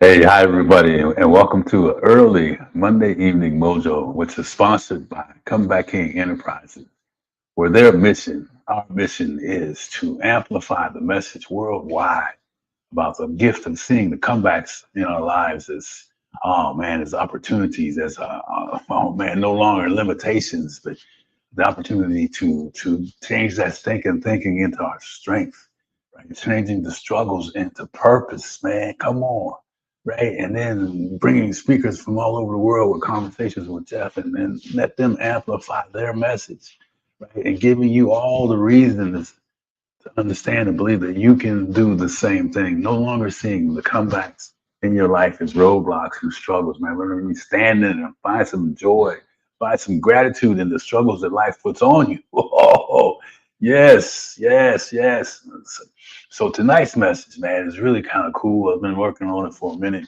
Hey, hi everybody, and welcome to an early Monday evening Mojo, which is sponsored by Comeback King Enterprises, where their mission, our mission, is to amplify the message worldwide about the gift of seeing the comebacks in our lives as, oh man, as opportunities, as oh man, no longer limitations, but the opportunity to change that thinking into our strength, right? Changing the struggles into purpose, man. Come on, right? And then bringing speakers from all over the world with conversations with Geoff, and then let them amplify their message, right? And giving you all the reasons to understand and believe that you can do the same thing. No longer seeing the comebacks in your life as roadblocks and struggles, man. Learn to stand in and find some joy, find some gratitude in the struggles that life puts on you. Oh, yes, yes, yes. So tonight's message, man, is really kind of cool. I've been working on it for a minute.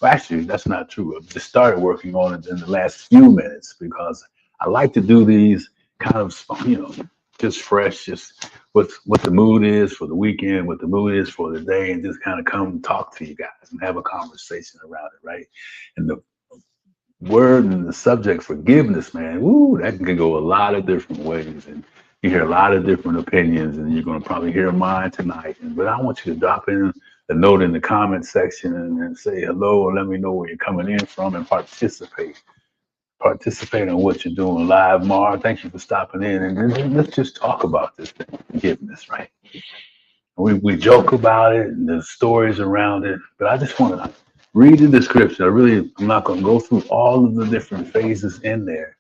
Well, actually, that's not true. I've just started working on it in the last few minutes because I like to do these kind of, just fresh, just what the mood is for the weekend, what the mood is for the day, and just kind of come talk to you guys and have a conversation around it, right? And the word and the subject forgiveness, man, woo, that can go a lot of different ways, and you hear a lot of different opinions, and you're going to probably hear mine tonight. But I want you to drop in a note in the comment section and say hello, and let me know where you're coming in from and participate in what you're doing live. Mar, thank you for stopping in, and then let's just talk about this thing, forgiveness, right? We joke about it and there's stories around it, but I just want to read the description. I'm not going to go through all of the different phases in there,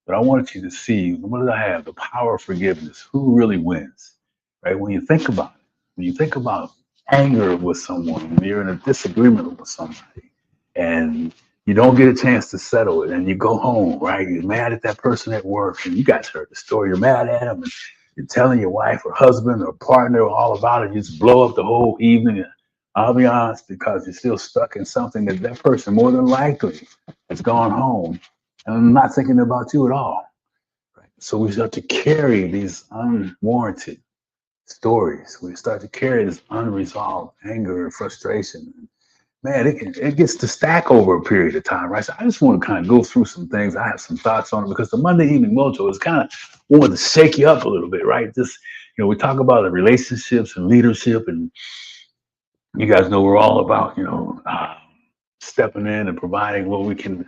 but I want you to see, what did I have? The power of forgiveness. Who really wins, right? When you think about it, when you think about anger with someone, when you're in a disagreement with somebody, and you don't get a chance to settle it, and you go home, right? You're mad at that person at work, and you guys heard the story. You're mad at them, and you're telling your wife or husband or partner all about it. You just blow up the whole evening. And I'll be honest, because you're still stuck in something that that person more than likely has gone home and I'm not thinking about you at all. Right? So we start to carry these unwarranted stories. We start to carry this unresolved anger and frustration. Man, it gets to stack over a period of time, right? So I just want to kind of go through some things. I have some thoughts on it because the Monday Evening Mojo is kind of wanting to shake you up a little bit, right? Just, we talk about the relationships and leadership, and you guys know we're all about, stepping in and providing what we can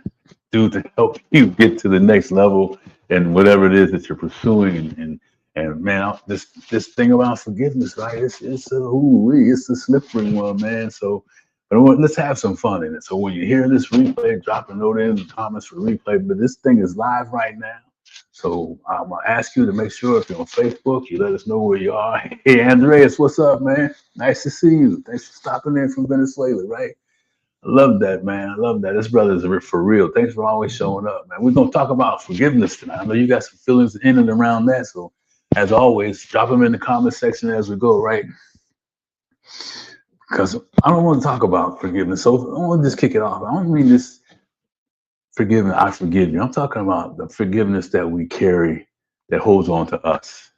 do to help you get to the next level and whatever it is that you're pursuing. And man, this thing about forgiveness, right? It's a slippery one, man. So, but let's have some fun in it. So when you hear this replay, drop a note in the comments for replay. But this thing is live right now. So I'm gonna ask you to make sure if you're on Facebook, you let us know where you are. Hey, Andreas, what's up, man? Nice to see you. Thanks for stopping in from Venezuela, right? I love that, man. I love that. This brother's for real. Thanks for always showing up, man. We're gonna talk about forgiveness tonight. I know you got some feelings in and around that. So, as always, drop them in the comment section as we go, right? Because I don't want to talk about forgiveness. So I want to just kick it off. I don't mean this forgiveness. I forgive you. I'm talking about the forgiveness that we carry that holds on to us,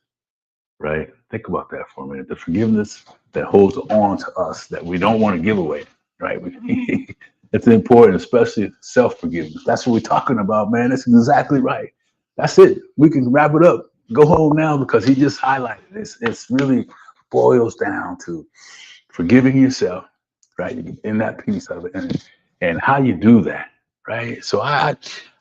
right? Think about that for a minute. The forgiveness that holds on to us that we don't want to give away, right? It's important, especially self-forgiveness. That's what we're talking about, man. That's exactly right. That's it. We can wrap it up. Go home now because he just highlighted this. It's really boils down to forgiving yourself, right? In that piece of it, and how you do that, right? So I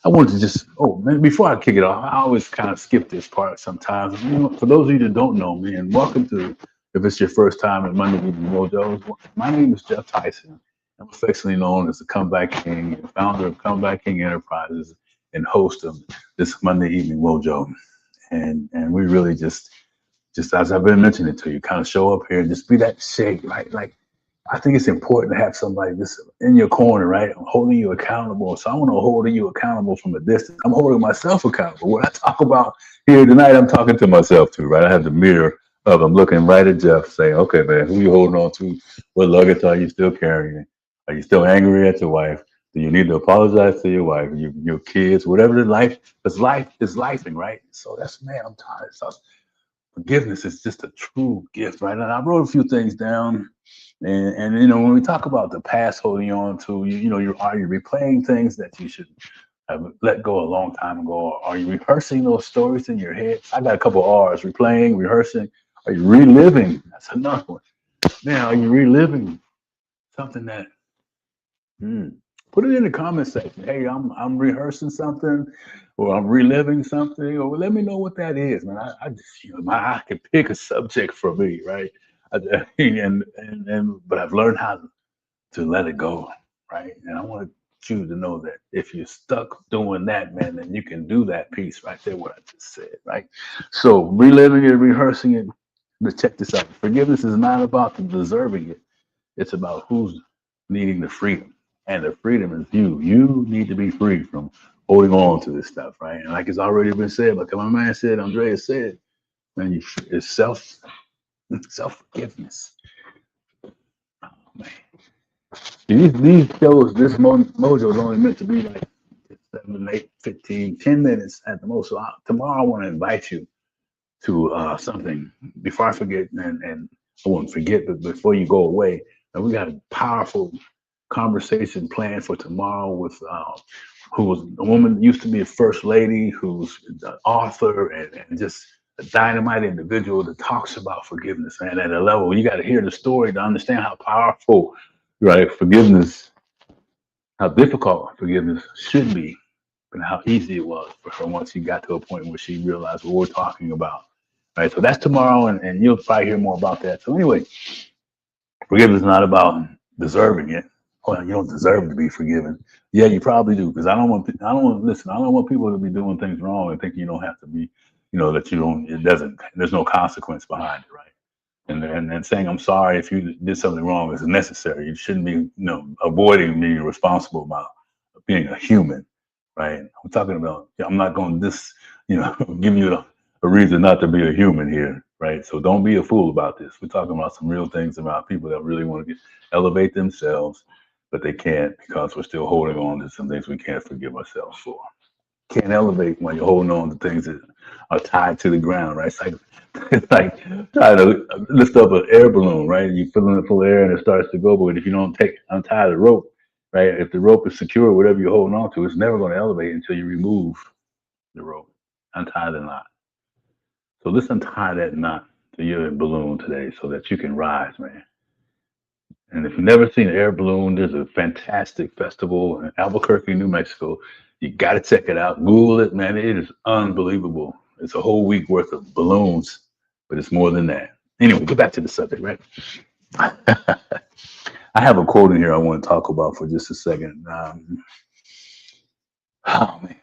want to just man, before I kick it off, I always kind of skip this part sometimes. For those of you that don't know me, and welcome to if it's your first time at Monday Evening Mojo. My name is Geoff Tyson. I'm affectionately known as the Comeback King, founder of Comeback King Enterprises, and host of this Monday Evening Mojo. And we really just as I've been mentioning to you, kind of show up here and just be that shake, right? Like I think it's important to have somebody just in your corner, right? I'm holding you accountable. So I want to hold you accountable from a distance. I'm holding myself accountable. When I talk about here tonight, I'm talking to myself too, right? I have the mirror up. I'm looking right at Geoff saying, okay, man, who you holding on to? What luggage are you still carrying? Are you still angry at your wife? Do you need to apologize to your wife, your kids, whatever the life, because life is lifing, right? So that's, man, I'm tired. So forgiveness is just a true gift, right? And I wrote a few things down And you know, when we talk about the past holding on to, you know, are you replaying things that you should have let go a long time ago? Or are you rehearsing those stories in your head? I got a couple of R's: replaying, rehearsing. Are you reliving? That's another one. Now, are you reliving something that? Hmm, put it in the comment section. Hey, I'm rehearsing something, or I'm reliving something, or let me know what that is, man. I just, you know, I can pick a subject for me, right? And but I've learned how to let it go, right? And I want you to know that if you're stuck doing that, man, then you can do that piece right there, what I just said, right? So reliving it, rehearsing it. But check this out. Forgiveness is not about the deserving it. It's about who's needing the freedom. And the freedom is you. You need to be free from holding on to this stuff, right? And like it's already been said, like my man said, Andrea said, man, it's self forgiveness. Oh, man. These shows, this Mojo is only meant to be like 7, 8, 15, 10 minutes at the most. So tomorrow I want to invite you to something before I forget, and I won't forget, but before you go away, we got a powerful conversation planned for tomorrow with who was a woman used to be a first lady, who's an author and just a dynamite individual that talks about forgiveness, man, at a level you got to hear the story to understand how powerful, right, forgiveness, how difficult forgiveness should be, and how easy it was for her once she got to a point where she realized what we're talking about. Right. So that's tomorrow, and you'll probably hear more about that. So anyway, forgiveness is not about deserving it. Well, you don't deserve to be forgiven. Yeah, you probably do, because I don't want people to be doing things wrong and think you don't have to be, you know, that you don't, it doesn't, there's no consequence behind it, right? And saying I'm sorry if you did something wrong is necessary. You shouldn't be, you know, avoiding being responsible about being a human, right? I'm talking about, I'm not going to you know, give you a reason not to be a human here, right? So don't be a fool about this. We're talking about some real things about people that really want to elevate themselves, but they can't because we're still holding on to some things we can't forgive ourselves for. Can't elevate when you're holding on to things that are tied to the ground, right? It's like trying to lift up an air balloon, right? You fill it full of air and it starts to go, but if you don't untie the rope, right? If the rope is secure, whatever you're holding on to, it's never going to elevate until you remove the rope, untie the knot. So let's untie that knot to your balloon today so that you can rise, man. And if you've never seen an air balloon, there's a fantastic festival in Albuquerque, New Mexico. You got to check it out. Google it, man. It is unbelievable. It's a whole week worth of balloons, but it's more than that. Anyway, get back to the subject, right? I have a quote in here I want to talk about for just a second. Oh, man.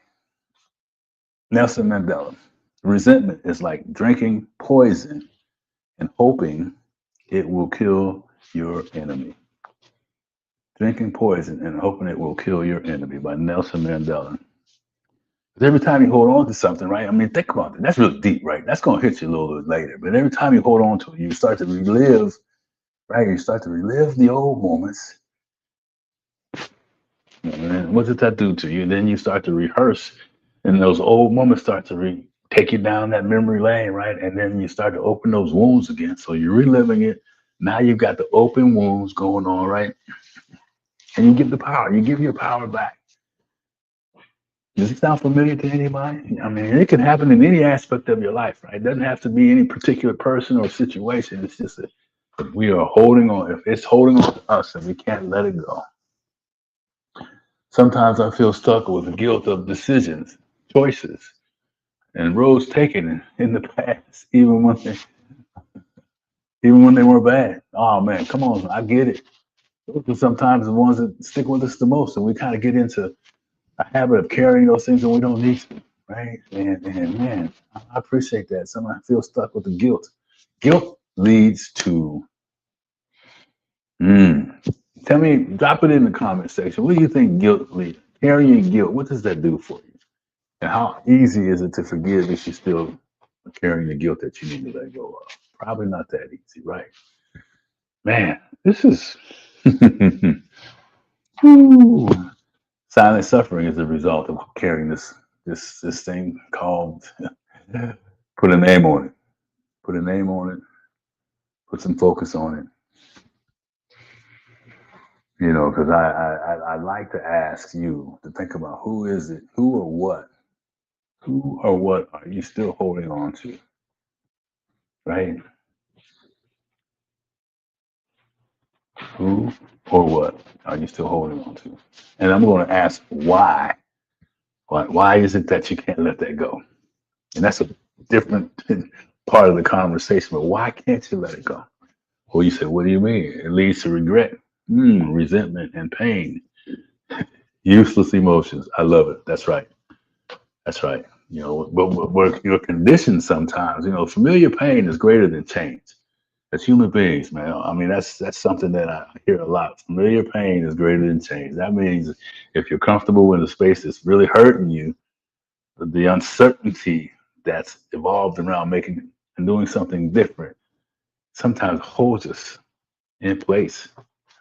Nelson Mandela. Resentment is like drinking poison and hoping it will kill your enemy. Drinking poison and hoping it will kill your enemy by Nelson Mandela. Every time you hold on to something, right? I mean, think about it. That's really deep, right? That's going to hit you a little bit later. But every time you hold on to it, you start to relive, right? You start to relive the old moments. And what does that do to you? Then you start to rehearse, and those old moments start to take you down that memory lane, right? And then you start to open those wounds again. So you're reliving it. Now you've got the open wounds going on, right? And you give the power. You give your power back. Does it sound familiar to anybody? I mean, it can happen in any aspect of your life, right? It doesn't have to be any particular person or situation. It's just that if we are holding on, if it's holding on to us and we can't let it go. Sometimes I feel stuck with the guilt of decisions, choices, and roads taken in the past, even when they were bad. Oh man, come on, I get it. Those are sometimes the ones that stick with us the most, and we kind of get into a habit of carrying those things when we don't need to, right? And man, I appreciate that. Sometimes I feel stuck with the guilt. Guilt leads to, mm, tell me, drop it in the comment section. What do you think guilt leads? Carrying guilt, what does that do for you? And how easy is it to forgive if you're still carrying the guilt that you need to let go of? Probably not that easy, right? Man, this is Whew. Silent suffering is a result of carrying this thing called put a name on it. Put a name on it. Put some focus on it. You know, because I like to ask you to think about who is it, who or what are you still holding on to, right? Who or what are you still holding on to? And I'm going to ask why. Why is it that you can't let that go? And that's a different part of the conversation. But why can't you let it go? Well, you say, what do you mean? It leads to regret, resentment, and pain. Useless emotions. I love it. That's right. That's right. You know, but we're you're conditioned sometimes. You know, familiar pain is greater than change. As human beings, man. I mean, that's something that I hear a lot. Familiar pain is greater than change. That means if you're comfortable in a space that's really hurting you, the uncertainty that's evolved around making and doing something different sometimes holds us in place.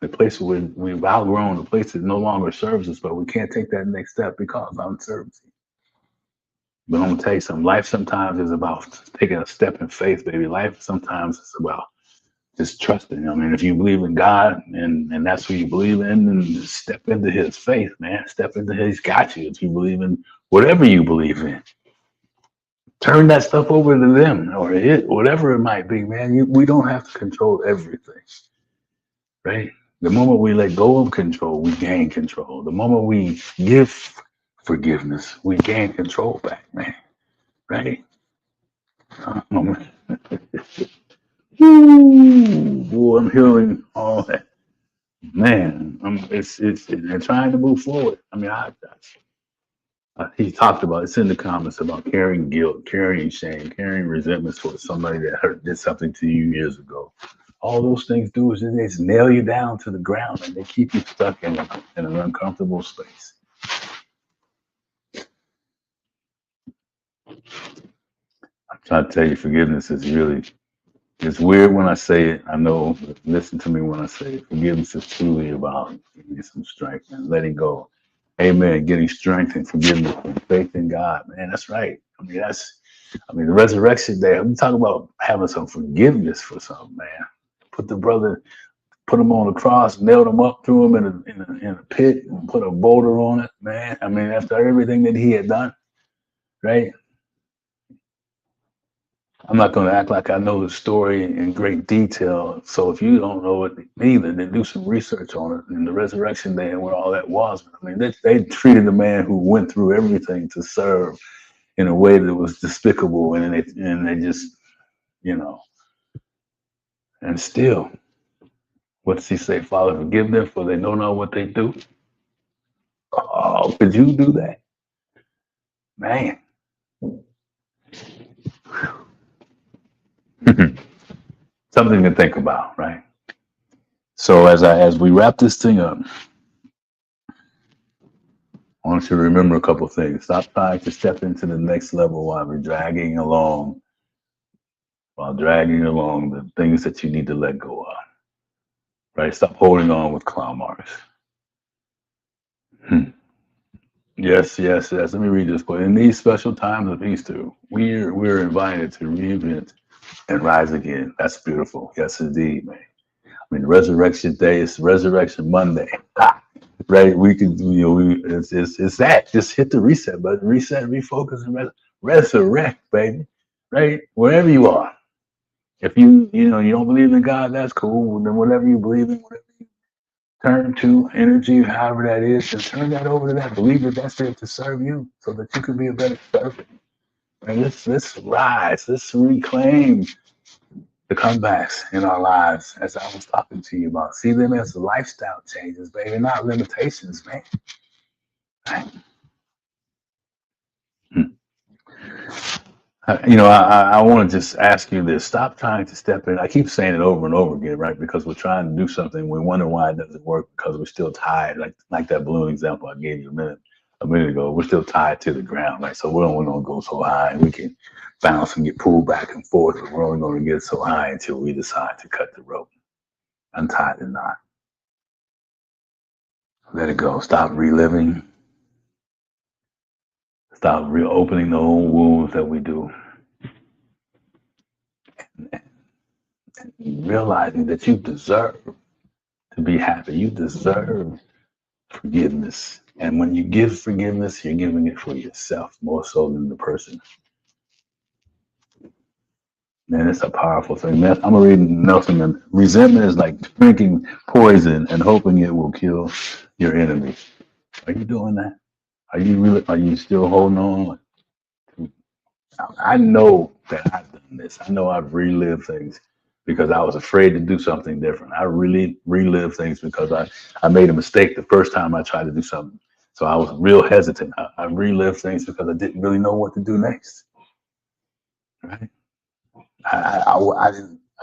The place where we've outgrown, the place that no longer serves us, but we can't take that next step because of uncertainty. But I'm gonna tell you something. Life sometimes is about taking a step in faith, baby. Life sometimes is about just trusting. I mean, if you believe in God and that's who you believe in, then step into His faith, man. Step into His got you. If you believe in whatever you believe in, turn that stuff over to them or it, whatever it might be, man. We don't have to control everything, right? The moment we let go of control, we gain control. The moment we give forgiveness, we gain control back, man. Right? Oh, boy, I'm healing all that. Man, it's and trying to move forward. I mean, he talked about it's in the comments about carrying guilt, carrying shame, carrying resentments towards somebody that did something to you years ago. All those things do is they just nail you down to the ground and they keep you stuck in an uncomfortable space. I'm trying to tell you, forgiveness is really, it's weird when I say it. I know, but listen to me when I say it. Forgiveness is truly about getting some strength and letting go. Amen. Getting strength and forgiveness and faith in God. Man, that's right. I mean, the resurrection day, I'm talking about having some forgiveness for something, man. Put the brother, put him on the cross, nailed him up, threw him in a pit, and put a boulder on it, man. I mean, after everything that he had done, right? I'm not going to act like I know the story in great detail. So if you don't know it either, then do some research on it and the resurrection day and what all that was. I mean, they treated a man who went through everything to serve in a way that was despicable, and they just, you know, and still, what does he say? Father, forgive them, for they know not what they do. Oh, could you do that, man? Something to think about, right? So as we wrap this thing up, I want you to remember a couple things. Stop trying to step into the next level while dragging along the things that you need to let go of. Right? Stop holding on with clown marks. Hmm. Yes, yes, yes. Let me read this quote. In these special times of Easter, we're invited to reinvent and rise again. That's beautiful. Yes, indeed, man. I mean, Resurrection Day is Resurrection Monday. Right? We can, it's that. Just hit the reset button, reset, refocus, and resurrect, baby. Right? Wherever you are. If you don't believe in God, that's cool. Then whatever you believe in, whatever you turn to, energy, however that is, just turn that over to that. Believe that that's there to serve you, so that you can be a better servant. And let's rise. Let's reclaim the comebacks in our lives, as I was talking to you about. See them as lifestyle changes, baby, not limitations, man. Right? I want to just ask you this. Stop trying to step in. I keep saying it over and over again, right? Because we're trying to do something. We wonder why it doesn't work because we're still tied. Like that balloon example I gave you a minute ago. We're still tied to the ground, right? So we're only going to go so high. We can bounce and get pulled back and forth, but we're only going to get so high until we decide to cut the rope, untie the knot, let it go. Stop reliving. Stop reopening the old wounds that we do, and realizing that you deserve to be happy. You deserve forgiveness. And when you give forgiveness, you're giving it for yourself more so than the person. Man, it's a powerful thing. Man, I'm reading Nelson, and resentment is like drinking poison and hoping it will kill your enemy. Are you doing that? Are you still holding on? I know that I've done this. I know I've relived things because I was afraid to do something different. I really relived things because I made a mistake the first time I tried to do something. So I was real hesitant. I relived things because I didn't really know what to do next. Right? I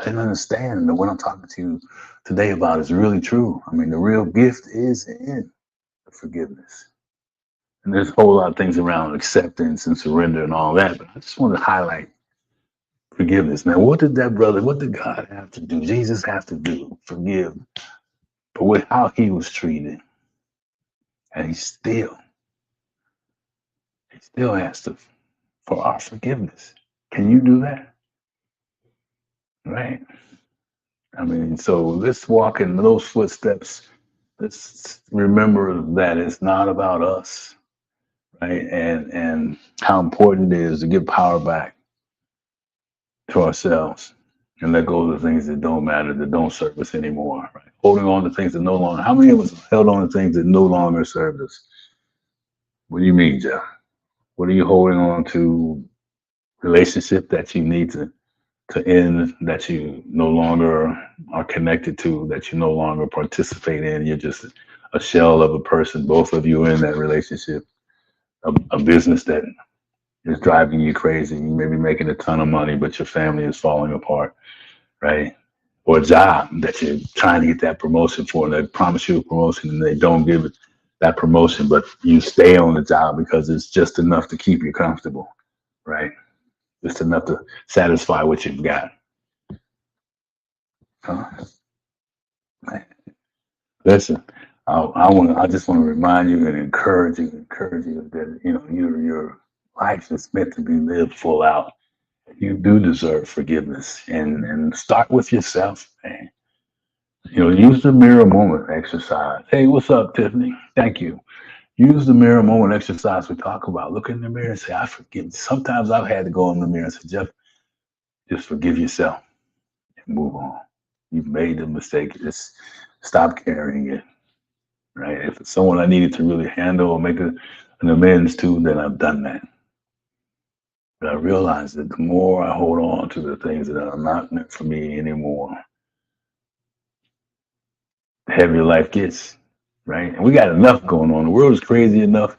didn't understand that what I'm talking to you today about is really true. I mean, the real gift is in the forgiveness. And there's a whole lot of things around acceptance and surrender and all that, but I just want to highlight forgiveness. Now, what did God have to do? Jesus have to do, forgive, but with how he was treated. And he still asked for our forgiveness. Can you do that? Right? I mean, so let's walk in those footsteps. Let's remember that it's not about us, right? And how important it is to give power back to ourselves and let go of the things that don't matter, that don't serve us anymore, right? Holding on to things that no longer, how many of us held on to things that no longer serve us? What do you mean, Geoff? What are you holding on to? Relationship that you need to end, that you no longer are connected to, that you no longer participate in. You're just a shell of a person, both of you in that relationship, a business that is driving you crazy. You may be making a ton of money, but your family is falling apart, right? Or a job that you're trying to get that promotion for, and they promise you a promotion and they don't give it that promotion, but you stay on the job because it's just enough to keep you comfortable, right? Just enough to satisfy what you've got. Huh? Listen, I just want to remind you and encourage you that your life is meant to be lived full out. You do deserve forgiveness, and start with yourself, man. Use the mirror moment exercise. Hey, what's up, Tiffany? Thank you. Use the mirror moment exercise we talk about. Look in the mirror and say, I forgive. Sometimes I've had to go in the mirror and say, Geoff, just forgive yourself and move on. You've made the mistake. Just stop carrying it. Right? If it's someone I needed to really handle or make an amends to, then I've done that. But I realize that the more I hold on to the things that are not meant for me anymore, the heavier life gets, right? And we got enough going on. The world is crazy enough.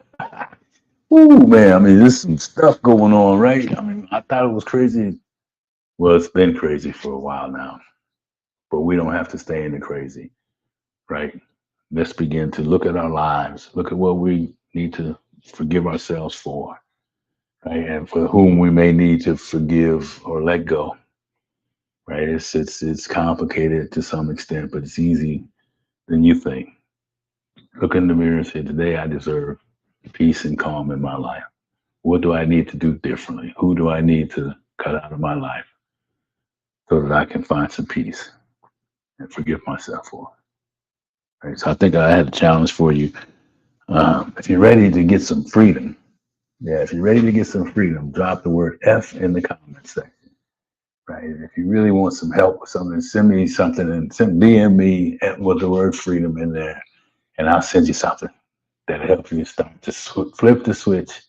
Ooh, man, I mean, there's some stuff going on, right? I mean, I thought it was crazy. Well, it's been crazy for a while now, but we don't have to stay in the crazy, right? Let's begin to look at our lives, look at what we need to forgive ourselves for, right? And for whom we may need to forgive or let go, right? It's complicated to some extent, but it's easy than you think. Look in the mirror and say, today I deserve peace and calm in my life. What do I need to do differently? Who do I need to cut out of my life so that I can find some peace and forgive myself for it? Right? So I think I had a challenge for you. If you're ready to get some freedom, yeah, if you're ready to get some freedom, drop the word F in the comments section. Right. If you really want some help with something, send me something and DM me with the word freedom in there, and I'll send you something that'll help you start to flip the switch.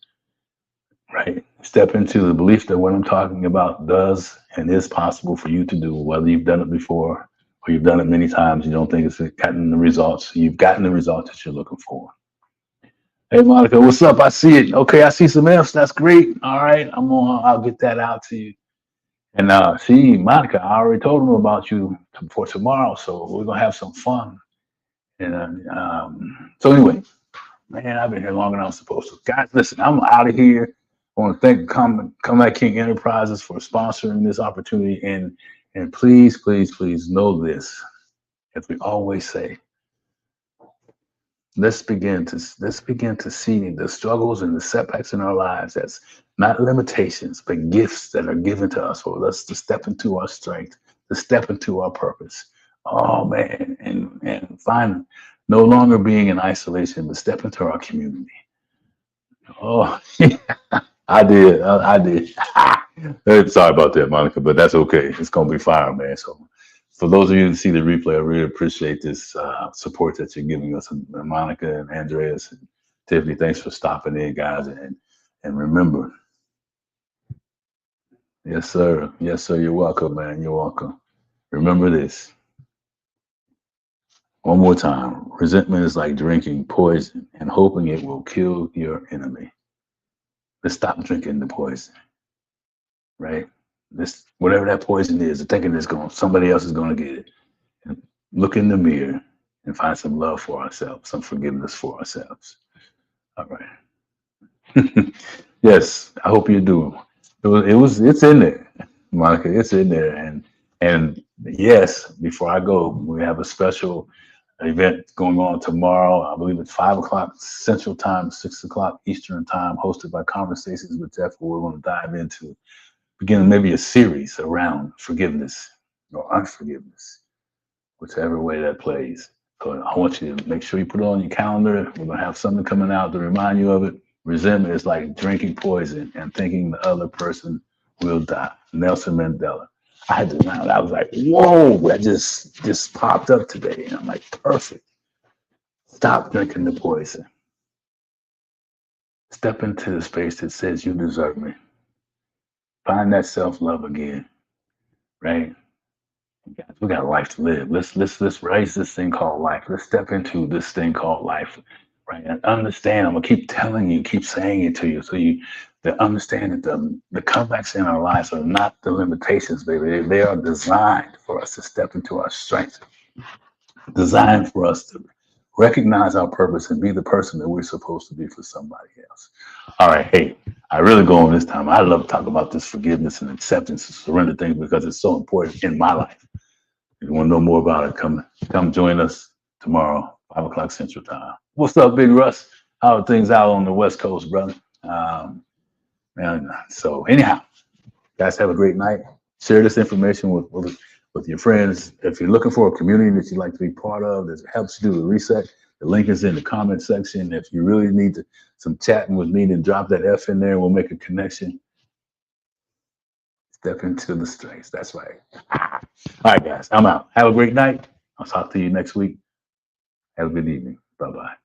Right. Step into the belief that what I'm talking about does and is possible for you to do, whether you've done it before or you've done it many times. You don't think it's gotten the results. You've gotten the results that you're looking for. Hey, Monica, what's up? I see it. Okay, I see some F's. That's great. All right, I'll get that out to you. And see, Monica, I already told them about you for tomorrow, so we're gonna have some fun. And so anyway, man, I've been here longer than I'm supposed to. Guys, listen, I'm out of here. I want to thank Comeback King Enterprises for sponsoring this opportunity, and please, please, please know this, as we always say. Let's begin to see the struggles and the setbacks in our lives as not limitations, but gifts that are given to us for us to step into our strength, to step into our purpose. Oh man, and and find no longer being in isolation, but step into our community. Oh, I did. I did. Sorry about that, Monica, but that's okay. It's gonna be fire, man. So, for those of you who see the replay, I really appreciate this support that you're giving us, and Monica and Andreas and Tiffany. Thanks for stopping in, guys, and remember, yes, sir. Yes, sir. You're welcome, man. You're welcome. Remember this one more time. Resentment is like drinking poison and hoping it will kill your enemy. Let's stop drinking the poison, right? This whatever that poison is, thinking it's going somebody else is going to get it. And look in the mirror and find some love for ourselves, some forgiveness for ourselves. All right. Yes, I hope you do. It's in there, Monica. It's in there, and yes, before I go, we have a special event going on tomorrow. I believe it's 5 o'clock Central Time, 6 o'clock Eastern Time, hosted by Conversations with Geoff, where we're going to dive into beginning maybe a series around forgiveness or unforgiveness, whichever way that plays. So I want you to make sure you put it on your calendar. We're going to have something coming out to remind you of it. Resentment is like drinking poison and thinking the other person will die. Nelson Mandela. I had to now. I was like, whoa, that just popped up today. And I'm like, perfect. Stop drinking the poison. Step into the space that says you deserve me. Find that self-love again, right? We got a life to live. Let's raise this thing called life. Let's step into this thing called life, right? And understand. I'm gonna keep telling you, keep saying it to you, so you to understand that the comebacks in our lives are not the limitations, baby. They are designed for us to step into our strength, designed for us to recognize our purpose and be the person that we're supposed to be for somebody else. All right, hey, I really go on this time. I love to talk about this forgiveness and acceptance and surrender things because it's so important in my life. If you want to know more about it, come join us tomorrow, 5 o'clock Central Time. What's up, Big Russ? How are things out on the West Coast, brother? And so anyhow, guys, have a great night. Share this information with your friends. If you're looking for a community that you'd like to be part of that helps you do the reset, the link is in the comment section. If you really need some chatting with me, then drop that F in there. We'll make a connection. Step into the strengths. That's right. All right, guys, I'm out. Have a great night. I'll talk to you next week. Have a good evening. Bye-bye.